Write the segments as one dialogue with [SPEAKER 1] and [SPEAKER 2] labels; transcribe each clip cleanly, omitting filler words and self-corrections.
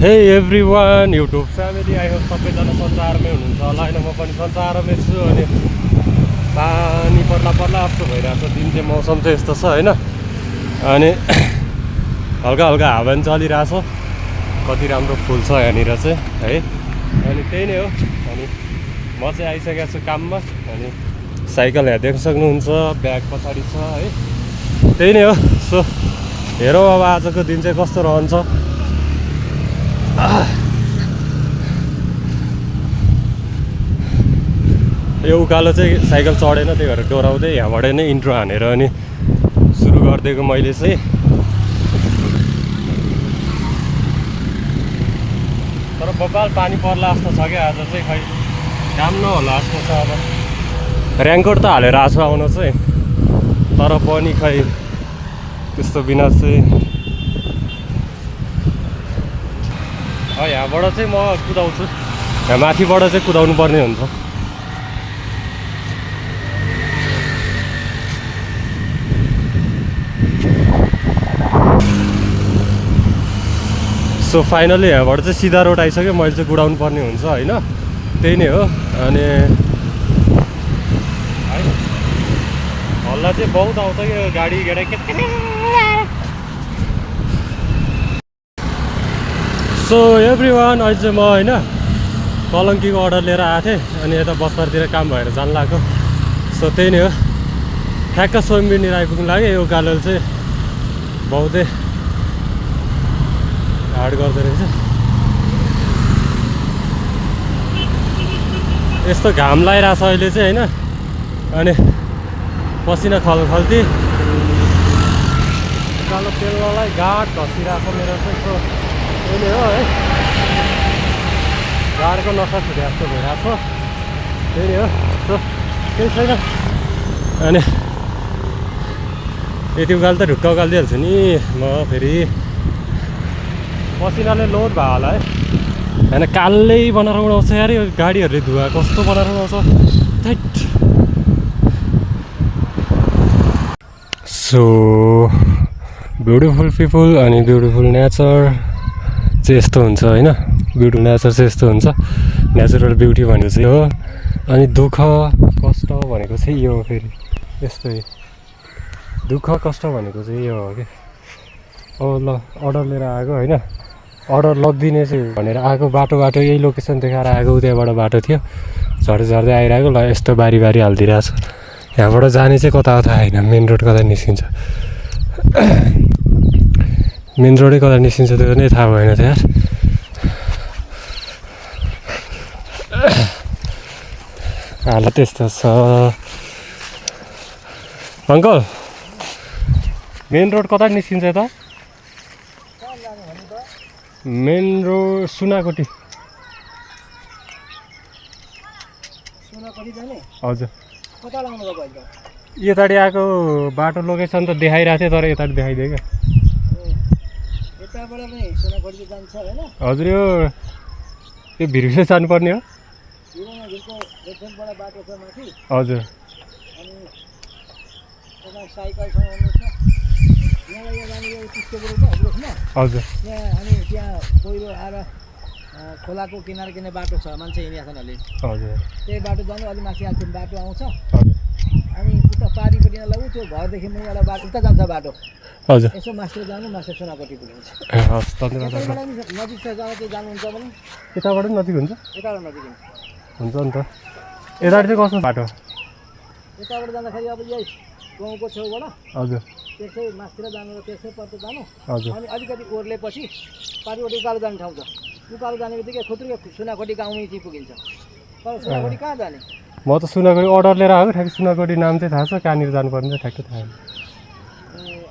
[SPEAKER 1] हे everyone YouTube family I hope सबैजना संसारमै हुनुहुन्छ होला होइन म पनि संसारमै छु अनि पानी पर्ला पर्ला जस्तो भइरहेको छ दिन चाहिँ मौसम चाहिँ यस्तो छ होइन अनि हल्का हल्का हावा पनि चलिरहेछ कति राम्रो फुल छ यहाँनिर चाहिँ है अनि त्यही नै हो अनि म चाहिँ आइसकेको छु काममा अनि साइकल यहाँ देख्न सक्नुहुन्छ ब्याग पछाडि छ है त्यही नै हो सो हेरौँ अब आजको दिन चाहिँ कस्तो रहन्छ यो उकालो चाहिँ साइकल चढेन त्यही भएर डोराउँदै यहाँबाट नै इन्ट्रो हानेर अनि सुरु गरिदिएको मैले चाहिँ तर बब्बाल पानी पर्ला जस्तो छ क्या आज चाहिँ खै काम नहोला जस्तो छ अब ऱ्याङ्कोट त हालेर आएको छु आउन चाहिँ तर पनि खै त्यस्तो बिना चाहिँ यहाँबाट चाहिँ म कुदाउँछु यहाँ माथिबाट चाहिँ कुदाउनु पर्ने हुन्छ सो फाइनली यहाँबाट चाहिँ सिधा रोड आइसक्यो मैले चाहिँ कुदाउनु पर्ने हुन्छ होइन त्यही नै हो अनि है हल्ला चाहिँ बहुत आउँछ कि गाडी गेडा के सो एभ्रिवान अहिले चाहिँ म होइन कलङ्कीको अर्डर लिएर आएको थिएँ अनि यता बस्तारतिर काम भएर जान लाग्यो सो त्यही नै हो ठ्याक्क सोमबिनी आइपुग्नु लाग्यो यो गालोले चाहिँ बहुतै हार्ड गर्दो रहेछ यस्तो घाम लगाइरहेछ अहिले चाहिँ होइन अनि पसिना खल्ती कालो तेललाई गाड घसिरहेको मेरो चाहिँ सो त्यही हो है गाडको नसा छुटे जस्तो भइरहेको छ त्यही हो सो केही छैन अनि यति उकालो त ढुक्क उकालिदिइहाल्छु नि म फेरि पसिनाले लोड भयो होला है होइन कालै बनाएर उडाउँछ यार यो गाडीहरूले धुवा कस्तो बनाएर उडाउँछ टाइट सो ब्युटिफुल पिपुल अनि ब्युटिफुल नेचर चाहिँ यस्तो हुन्छ होइन ब्युटिफुल नेचर चाहिँ यस्तो हुन्छ नेचुरल ब्युटी भनेको चाहिँ हो अनि दुःख कष्ट भनेको चाहिँ यो हो फेरि यस्तै दुःख कष्ट भनेको चाहिँ यो हो कि अब ल अर्डर लिएर आएको होइन अर्डर लगिदिने चाहिँ भनेर आएको बाटो यही लोकेसन देखाएर आएको उताबाट बाटो थियो झर्दै झर्दै आइरहेको ल यस्तो बारी हालिदिइरहेको छ यहाँबाट जाने चाहिँ कता थाहा होइन मेन रोड कता निस्किन्छ मेन रोडै कता निस्किन्छ त्यो नै थाहा भएन थियो यार हालत त्यस्तो छ अङ्कल मेन रोड कता निस्किन्छ त मेन रोड सुनाकोटी हजुर यताडि आएको बाटो लोकेसन त देखाइरहेको थियो तर यताडि देखाइदियो क्या हजुर यो भिरभिर जानुपर्ने हो हजुर हजुर
[SPEAKER 2] अनि त्यहाँ पहिरो आएर खोलाको किनार बाटो छ मान्छे हिँडिरहेछन्
[SPEAKER 1] हजुर
[SPEAKER 2] त्यही बाटो जानु अलिक माथि आएको बाटो आउँछ अनि उता पारिपट्टि लगु त्यो घरदेखि मुनिवाला बाटो उता जान्छ बाटो
[SPEAKER 1] हजुर
[SPEAKER 2] यसो मास्टर जानु मास्टर सुनाकोटी पुग्छ
[SPEAKER 1] हस् धन्यवाद
[SPEAKER 2] नजिक छ जग्गा चाहिँ जानुहुन्छ भने
[SPEAKER 1] यताबाट पनि नजिक हुन्छ
[SPEAKER 2] यताबाट नजिक
[SPEAKER 1] हुन्छ नि त यताबाट चाहिँ कस्तो बाटो
[SPEAKER 2] यताबाट जाँदाखेरि अब यही गाउँको छेउबाट
[SPEAKER 1] हजुर
[SPEAKER 2] त्यसै मास्तिर जानु र त्यसै पर्छ जानु
[SPEAKER 1] हजुर
[SPEAKER 2] अनि अलिकति ओर्लेपछि पारिपट्टि उकालो जाने ठाउँ छ उकालो जाने बित्तिकै खुत्रुकै सुनाकोटी गाउँमै चाहिँ पुगिन्छ तर सुनाकोटी कहाँ जाने
[SPEAKER 1] म त सुनाकोटी अर्डर लिएर आएको ठ्याक्कै सुनाकोटी नाम चाहिँ थाहा छ कहाँनिर जानुपर्ने ठ्याक्कै थाहा छैन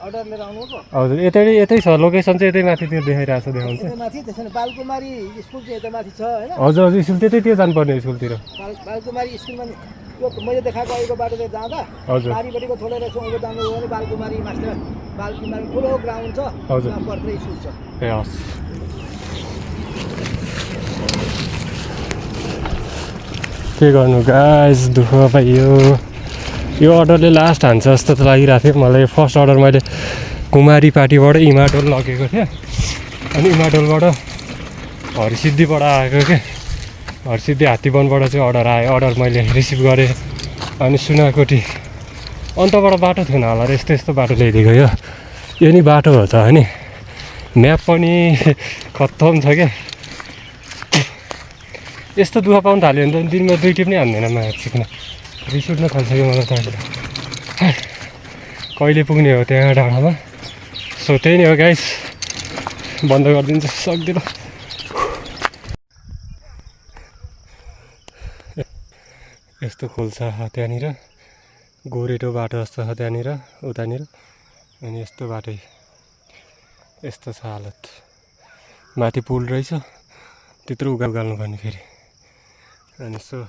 [SPEAKER 2] अर्डर लिएर आउनु पो
[SPEAKER 1] हजुर यतै छ लोकेसन चाहिँ यतै माथि त्यो देखाइरहेको छ देखाउँछ
[SPEAKER 2] माथि त्यसमा बालकुमारी स्कुल चाहिँ यता माथि छ होइन
[SPEAKER 1] हजुर स्कुल त्यतैतिर जानुपर्ने स्कुलतिर
[SPEAKER 2] बालकुमारी स्कुलमा त्यो मैले देखाएको अहिलेको बाटो चाहिँ जाँदा पारिपट्टिको छोडेर उँभो जानु हो भने बालकुमारी मास्टर बालकुमारी ठुलो ग्राउन्ड छ
[SPEAKER 1] हजुर
[SPEAKER 2] पर्दै स्कुल छ
[SPEAKER 1] ए हस् के गर्नु गाइस दुःख पाइयो यो अर्डरले लास्ट हान्छ जस्तो त लागिरहेको थियो मलाई फर्स्ट अर्डर मैले कुमारी पार्टीबाट इमाटोल लगेको थिएँ अनि इमाटोलबाट हरिसिद्धिबाट आएको के हरिसिद्धि हात्तीवनबाट चाहिँ अर्डर आयो अर्डर मैले रिसिभ गरेँ अनि सुनाकोटी अन्तबाट बाटो थिएन होला र यस्तो यस्तो बाटो ल्याइदिएको यो नि बाटो हो त होइन म्याप पनि खत्तम छ क्या यस्तो दुःख पाउनु थाल्यो भने त दिनमा 2 टिप नै हान्दैन म्याप सिक्न रिस उठ्न थालिसक्यो मलाई त कहिले पुग्ने हो त्यहाँ डाँडामा सो त्यही नै हो गाइस बन्द गरिदिन्छ सक्दिनँ यस्तो खोल्छ त्यहाँनिर गोरेटो बाटो जस्तो छ त्यहाँनिर उतानिर अनि यस्तो बाटो यस्तो छ हालत माथि पुल रहेछ त्यत्रो उगाल्नुपर्ने फेरि अनि यसो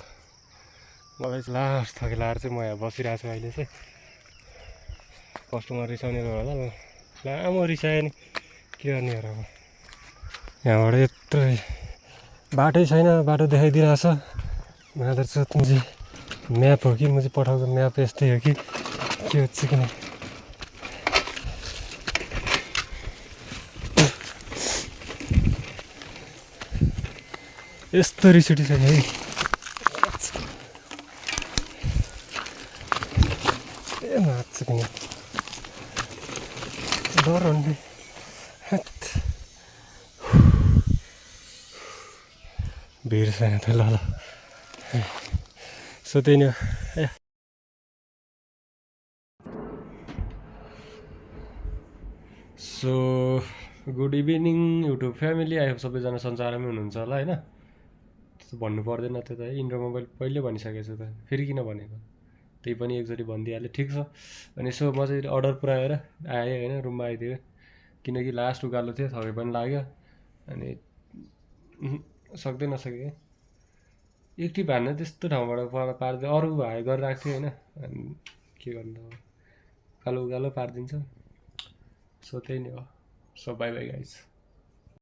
[SPEAKER 1] मलाई चाहिँ लास्ट थके लाएर चाहिँ म यहाँ बसिरहेको छु अहिले चाहिँ कस्टमर रिसाउने होला लामो रिसायो नि के गर्ने हो अब यहाँबाट यत्रो बाटै छैन बाटो देखाइदिरहेको छ मादर चाहिँ म्याप हो कि म चाहिँ पठाएको म्याप यस्तै हो कि के हो चाहिँ किन यस्तो रिस उठिसक्यो है ए मार्छ किन डर हुने भिड छैन त ल सो त्यही नै so good evening YouTube family आयो सबैजना सञ्चारमै हुनुहुन्छ होला होइन त्यस्तो भन्नु पर्दैन त्यो त इन्ड्रो मोबाइल पहिले भनिसकेको छु त फेरि किन भनेको त्यही पनि एकचोटि भनिदिइहाल्यो ठिक छ अनि सो म चाहिँ अर्डर पुऱ्याएर आएँ होइन रुममा आइदिएँ किनकि लास्ट उकालो थियो थकै पनि लाग्यो अनि सक्दै नसकेँ एक टिप हान्न त्यस्तो ठाउँबाट पार्दै अरू भए गरिरहेको थियो होइन अनि के गर्नु अब उकालो उकालो पारिदिन्छ सो त्यही नै हो सो बाई बाई गाइस